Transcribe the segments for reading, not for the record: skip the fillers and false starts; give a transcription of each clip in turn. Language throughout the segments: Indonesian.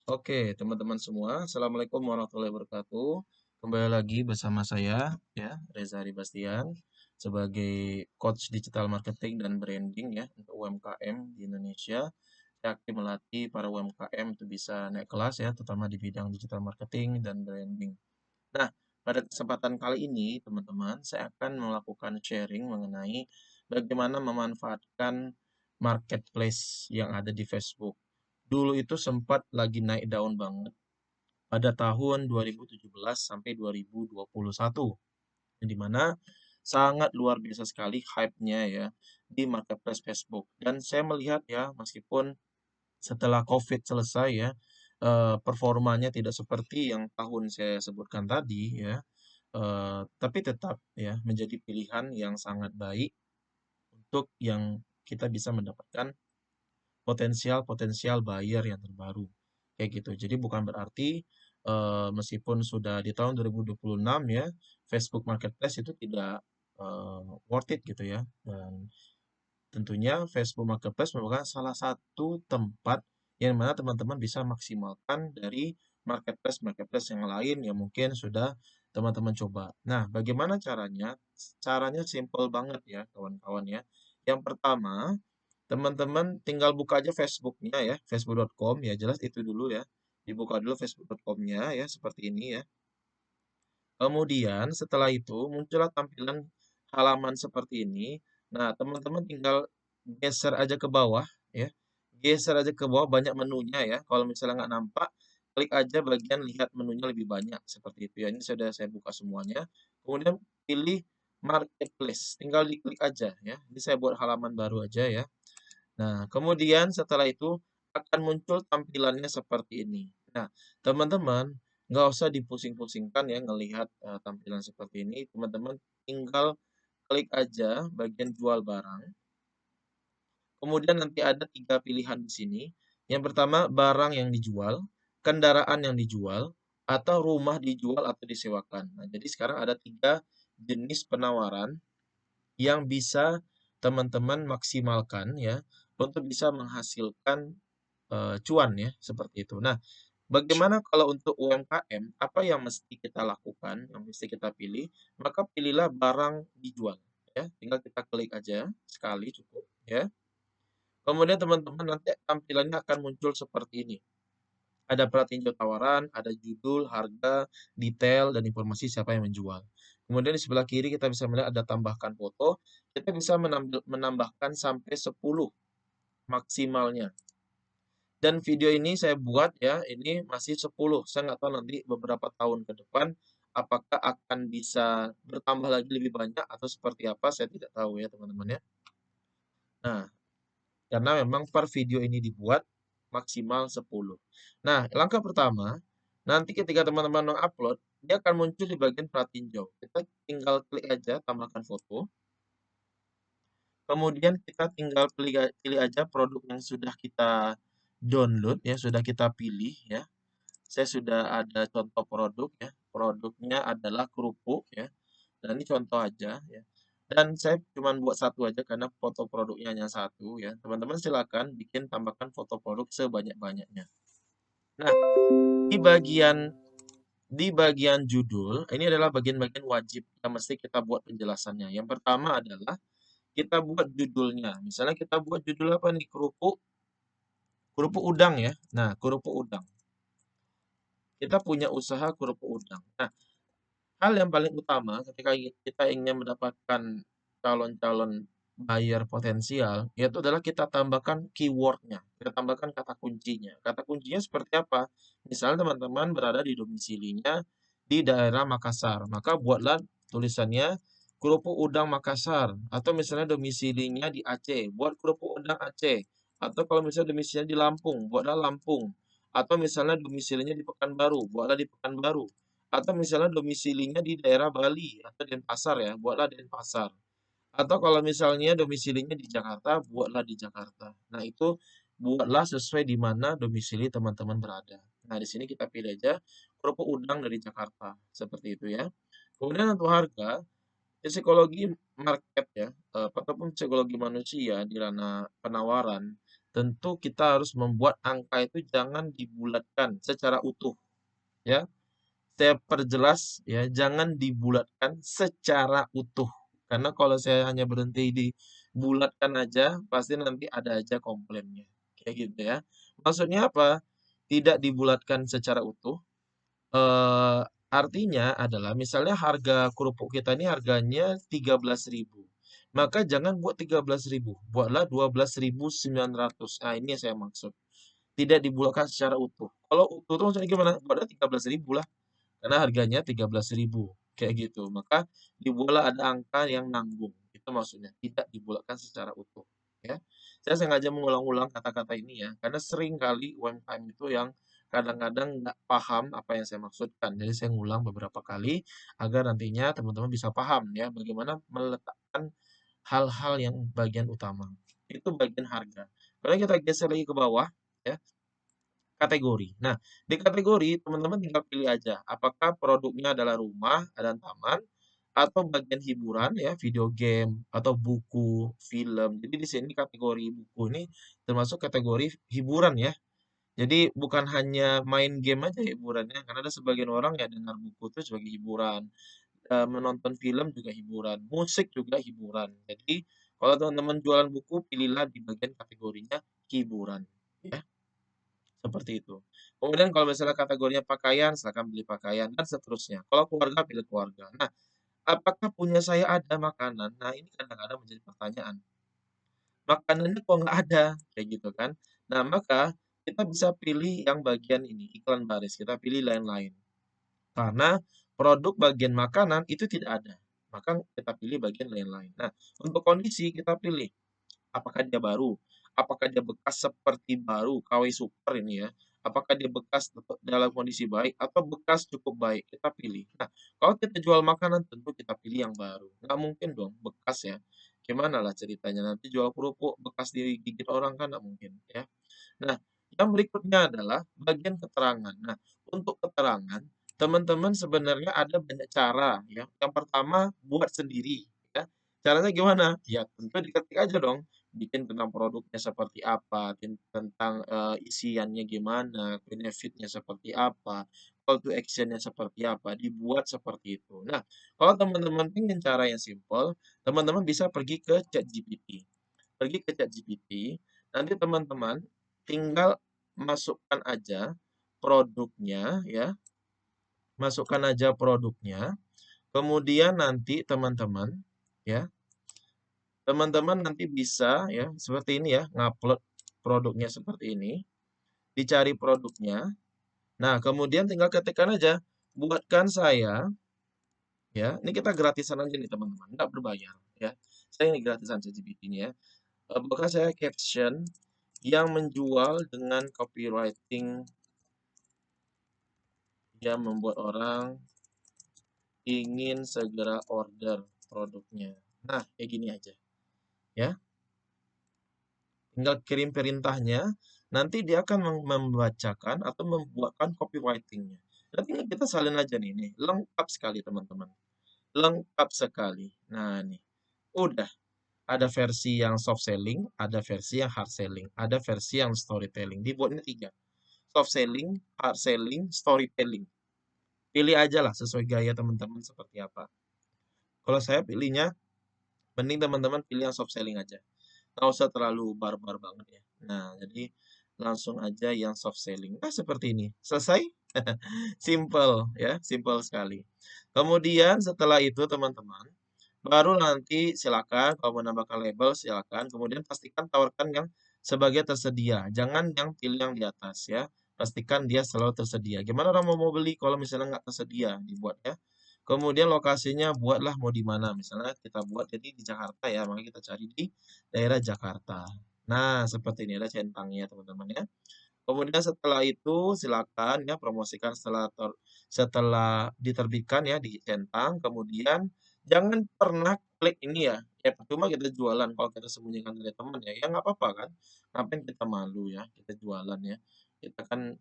Oke, teman-teman semua, Assalamualaikum warahmatullahi wabarakatuh. Kembali lagi bersama saya, ya, Reza Bastian, sebagai coach digital marketing dan branding ya untuk UMKM di Indonesia. Saya aktif melatih para UMKM untuk bisa naik kelas ya, terutama di bidang digital marketing dan branding. Nah, pada kesempatan kali ini, teman-teman, saya akan melakukan sharing mengenai bagaimana memanfaatkan marketplace yang ada di Facebook. Dulu itu sempat lagi naik daun banget pada tahun 2017 sampai 2021, yang di mana sangat luar biasa sekali hype-nya ya di marketplace Facebook. Dan saya melihat ya, meskipun setelah COVID selesai ya, performanya tidak seperti yang tahun saya sebutkan tadi ya, tapi tetap ya menjadi pilihan yang sangat baik untuk yang kita bisa mendapatkan potensial-potensial buyer yang terbaru, kayak gitu. Jadi bukan berarti, meskipun sudah di tahun 2026 ya, Facebook Marketplace itu tidak, worth it gitu ya. Dan tentunya Facebook Marketplace merupakan salah satu tempat yang mana teman-teman bisa maksimalkan dari marketplace-marketplace yang lain yang mungkin sudah teman-teman coba. Nah, bagaimana caranya? Caranya simple banget ya, kawan-kawan ya. Yang pertama, teman-teman tinggal buka aja Facebook-nya ya, facebook.com ya, jelas itu dulu ya. Dibuka dulu facebook.com-nya ya, seperti ini ya. Kemudian setelah itu muncullah tampilan halaman seperti ini. Nah, teman-teman tinggal geser aja ke bawah ya. Geser aja ke bawah banyak menunya ya. Kalau misalnya nggak nampak, klik aja bagian lihat menunya lebih banyak seperti itu ya. Ini sudah saya buka semuanya. Kemudian pilih marketplace, tinggal diklik aja ya. Ini saya buat halaman baru aja ya. Nah, kemudian setelah itu akan muncul tampilannya seperti ini. Nah, teman-teman nggak usah dipusing-pusingkan ya ngelihat tampilan seperti ini. Teman-teman tinggal klik aja bagian jual barang. Kemudian nanti ada 3 pilihan di sini. Yang pertama, barang yang dijual, kendaraan yang dijual, atau rumah dijual atau disewakan. Nah, jadi sekarang ada 3 jenis penawaran yang bisa teman-teman maksimalkan ya untuk bisa menghasilkan cuan ya seperti itu. Nah, bagaimana kalau untuk UMKM, apa yang mesti kita lakukan, yang mesti kita pilih? Maka pilihlah barang dijual ya, tinggal kita klik aja sekali cukup ya. Kemudian teman-teman nanti tampilannya akan muncul seperti ini. Ada plat tinjau tawaran, ada judul, harga, detail, dan informasi siapa yang menjual. Kemudian di sebelah kiri kita bisa melihat ada tambahkan foto, kita bisa menambahkan sampai 10 maksimalnya. Dan video ini saya buat ya, ini masih 10. Saya nggak tahu nanti beberapa tahun ke depan apakah akan bisa bertambah lagi lebih banyak atau seperti apa, saya tidak tahu ya teman-teman ya. Nah, karena memang per video ini dibuat maksimal 10. Nah, langkah pertama, nanti ketika teman-teman mengupload, dia akan muncul di bagian pratinjau. Kita tinggal klik aja tambahkan foto, kemudian kita tinggal pilih aja produk yang sudah kita download ya, sudah kita pilih ya. Saya sudah ada contoh produk ya, produknya adalah kerupuk ya, dan ini contoh aja ya. Dan saya cuma buat satu aja karena foto produknya hanya satu ya. Teman-teman silakan bikin tambahkan foto produk sebanyak-banyaknya. Nah, di bagian di bagian judul, ini adalah bagian-bagian wajib yang mesti kita buat penjelasannya. Yang pertama adalah kita buat judulnya. Misalnya kita buat judul apa nih? Kerupuk, kerupuk udang ya. Nah, kerupuk udang. Kita punya usaha kerupuk udang. Nah, hal yang paling utama ketika kita ingin mendapatkan calon-calon buyer potensial, yaitu adalah kita tambahkan keyword-nya, kita tambahkan kata kuncinya. Kata kuncinya seperti apa? Misalnya teman-teman berada di domisilinya di daerah Makassar, maka buatlah tulisannya kerupuk udang Makassar, atau misalnya domisilinya di Aceh, buat kerupuk udang Aceh, atau kalau misalnya domisilinya di Lampung, buatlah Lampung, atau misalnya domisilinya di Pekanbaru, buatlah di Pekanbaru, atau misalnya domisilinya di daerah Bali atau Denpasar ya, buatlah Denpasar. Atau kalau misalnya domisilinya di Jakarta, buatlah di Jakarta. Nah, itu buatlah sesuai di mana domisili teman-teman berada. Nah, di sini kita pilih aja kerupuk udang dari Jakarta, seperti itu ya. Kemudian untuk harga, psikologi market ya, ataupun psikologi manusia di ranah penawaran, tentu kita harus membuat angka itu jangan dibulatkan secara utuh, ya. Saya perjelas ya, jangan dibulatkan secara utuh. Karena kalau saya hanya berhenti di bulatkan aja, pasti nanti ada aja komplainnya. Kayak gitu ya. Maksudnya apa? Tidak dibulatkan secara utuh. Eee, artinya adalah misalnya harga kerupuk kita ini harganya 13.000, maka jangan buat 13.000, buatlah 12.900. Nah, ini yang saya maksud. Tidak dibulatkan secara utuh. Kalau utuh itu maksudnya gimana? Buatnya 13.000 lah. Karena harganya 13.000 kayak gitu. Maka dibuatlah ada angka yang nanggung, itu maksudnya, tidak dibulatkan secara utuh, ya. Saya sengaja mengulang-ulang kata-kata ini ya, karena sering kali UMKM itu yang kadang-kadang nggak paham apa yang saya maksudkan. Jadi saya ngulang beberapa kali agar nantinya teman-teman bisa paham ya, bagaimana meletakkan hal-hal yang bagian utama. Itu bagian harga. Kalau kita geser lagi ke bawah, ya, kategori. Nah, di kategori teman-teman tinggal pilih aja, apakah produknya adalah rumah dan taman, atau bagian hiburan ya, video game, atau buku, film. Jadi di sini kategori buku ini termasuk kategori hiburan ya. Jadi bukan hanya main game aja hiburannya, karena ada sebagian orang ya dengar buku itu sebagai hiburan, menonton film juga hiburan, musik juga hiburan. Jadi kalau teman-teman jualan buku, pilihlah di bagian kategorinya hiburan, ya. Seperti itu. Kemudian kalau misalnya kategorinya pakaian, silakan pilih pakaian dan seterusnya. Kalau keluarga, pilih keluarga. Nah, apakah punya saya ada makanan? Nah, ini kadang-kadang menjadi pertanyaan. Makanannya kok nggak ada? Kayak gitu kan. Nah, maka kita bisa pilih yang bagian ini, iklan baris. Kita pilih lain-lain. Karena produk bagian makanan itu tidak ada. Maka kita pilih bagian lain-lain. Nah, untuk kondisi kita pilih. Apakah dia baru? Apakah dia bekas seperti baru, KW Super ini ya? Apakah dia bekas tetap dalam kondisi baik atau bekas cukup baik? Kita pilih. Nah, kalau kita jual makanan tentu kita pilih yang baru. Nggak mungkin dong bekas ya. Gimana lah ceritanya nanti jual kerupuk bekas digigit orang kan nggak mungkin ya. Nah, yang berikutnya adalah bagian keterangan. Nah, untuk keterangan, teman-teman sebenarnya ada banyak cara ya. Yang pertama, buat sendiri ya. Caranya gimana? Ya tentu diketik aja dong. Bikin tentang produknya seperti apa, tentang isiannya gimana, benefitnya seperti apa, call to action-nya seperti apa, dibuat seperti itu. Nah, kalau teman-teman ingin cara yang simple, teman-teman bisa pergi ke ChatGPT. Pergi ke ChatGPT, nanti teman-teman tinggal masukkan aja produknya ya, masukkan aja produknya, kemudian nanti teman-teman ya, teman-teman nanti bisa ya seperti ini ya, ngupload produknya seperti ini, dicari produknya. Nah, kemudian tinggal ketikkan aja, buatkan saya ya, ini kita gratisan aja nih teman-teman, nggak berbayar ya. Saya ini gratisan ChatGPT ini ya. Buatkan saya caption yang menjual dengan copywriting yang membuat orang ingin segera order produknya. Nah, kayak gini aja, ya. Tinggal kirim perintahnya, nanti dia akan membacakan atau membuatkan copywriting-nya. Nanti kita salin aja nih, lengkap sekali teman-teman. Lengkap sekali. Nah, nih. Udah. Ada versi yang soft selling, ada versi yang hard selling, ada versi yang storytelling. Dibuatnya 3. Soft selling, hard selling, storytelling. Pilih aja lah sesuai gaya teman-teman seperti apa. Kalau saya pilihnya, mending teman-teman pilih yang soft selling aja. Nggak usah terlalu barbar banget ya. Nah, jadi langsung aja yang soft selling. Nah, seperti ini. Selesai? Simple ya, simple sekali. Kemudian setelah itu teman-teman, baru nanti silakan kalau menambahkan label silakan. Kemudian pastikan tawarkan yang sebagai tersedia. Jangan yang pilih yang di atas ya. Pastikan dia selalu tersedia. Gimana orang mau beli kalau misalnya nggak tersedia dibuat ya. Kemudian lokasinya buatlah mau di mana. Misalnya kita buat jadi di Jakarta ya, maka kita cari di daerah Jakarta. Nah, seperti ini ada centangnya teman-teman ya. Kemudian setelah itu silakan ya promosikan setelah diterbitkan ya di centang. Kemudian jangan pernah klik ini ya. Ya percuma kita jualan kalau kita sembunyikan dari teman ya. Ya nggak apa-apa kan. Ngapain kita malu ya kita jualan ya. Kita kan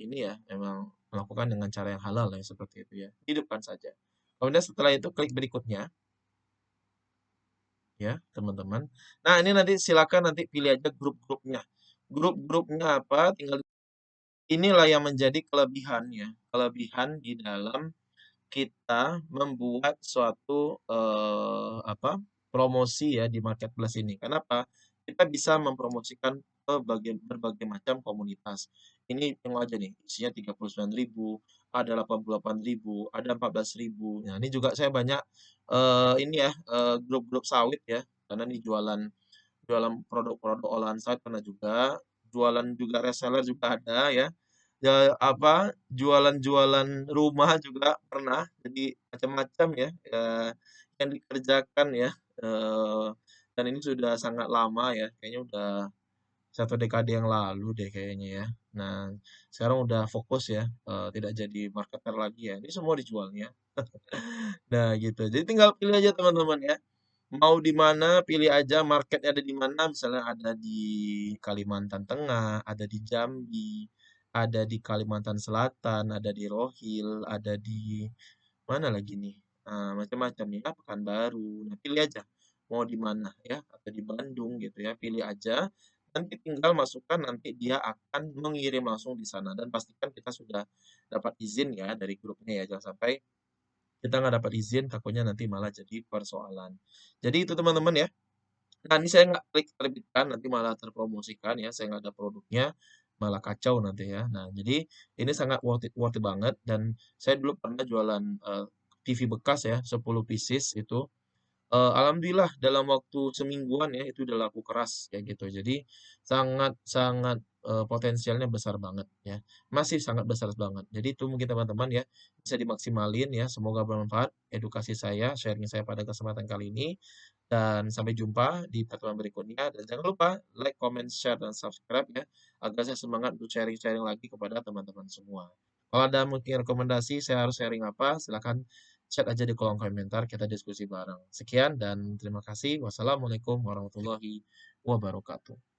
ini ya memang melakukan dengan cara yang halal ya seperti itu ya. Hidupkan saja. Kemudian setelah itu klik berikutnya ya teman-teman. Nah ini nanti silakan nanti pilih aja grup-grupnya. grup-grupnya apa, tinggal inilah yang menjadi kelebihannya, kelebihan di dalam kita membuat suatu, promosi ya di marketplace ini. Kenapa? Kita bisa mempromosikan ke berbagai macam komunitas. Ini tengok aja nih, isinya 39.000, ada 88.000, ada 14.000. Nah, ini juga saya banyak, ini ya, grup-grup sawit ya, karena ini jualan jualan produk-produk olahan sawit pernah juga, jualan juga reseller juga ada ya. Ya, apa, jualan-jualan rumah juga pernah, jadi macam-macam ya, yang dikerjakan ya, dan ini sudah sangat lama ya, kayaknya udah 1 dekade yang lalu deh kayaknya ya. Nah, sekarang udah fokus ya, tidak jadi marketer lagi ya, ini semua dijualnya. Nah gitu, jadi tinggal pilih aja teman-teman ya, mau di mana pilih aja marketnya ada di mana, misalnya ada di Kalimantan Tengah, ada di Jambi, ada di Kalimantan Selatan, ada di Rohil, ada di mana lagi nih, macam-macam nih, ya Pekanbaru. Nah, pilih aja mau di mana ya, atau di Bandung gitu ya, pilih aja, nanti tinggal masukkan, nanti dia akan mengirim langsung di sana dan pastikan kita sudah dapat izin ya dari grupnya ya, jangan sampai kita nggak dapat izin, takutnya nanti malah jadi persoalan. Jadi itu teman-teman ya. Nah, ini saya nggak klik terbitkan, nanti malah terpromosikan ya, saya nggak ada produknya, malah kacau nanti ya. Nah, jadi ini sangat worth it banget dan saya dulu pernah jualan, TV bekas ya, 10 pieces itu, alhamdulillah dalam waktu semingguan ya, itu udah laku keras kayak gitu. Jadi sangat sangat, potensialnya besar banget ya, masih sangat besar banget. Jadi itu mungkin teman-teman ya, bisa dimaksimalin ya, semoga bermanfaat edukasi saya, sharing saya pada kesempatan kali ini. Dan sampai jumpa di pertemuan berikutnya. Dan jangan lupa like, comment, share, dan subscribe ya. Agar saya semangat untuk sharing-sharing lagi kepada teman-teman semua. Kalau ada mungkin rekomendasi saya harus sharing apa, silahkan chat aja di kolom komentar, kita diskusi bareng. Sekian dan terima kasih. Wassalamualaikum warahmatullahi wabarakatuh.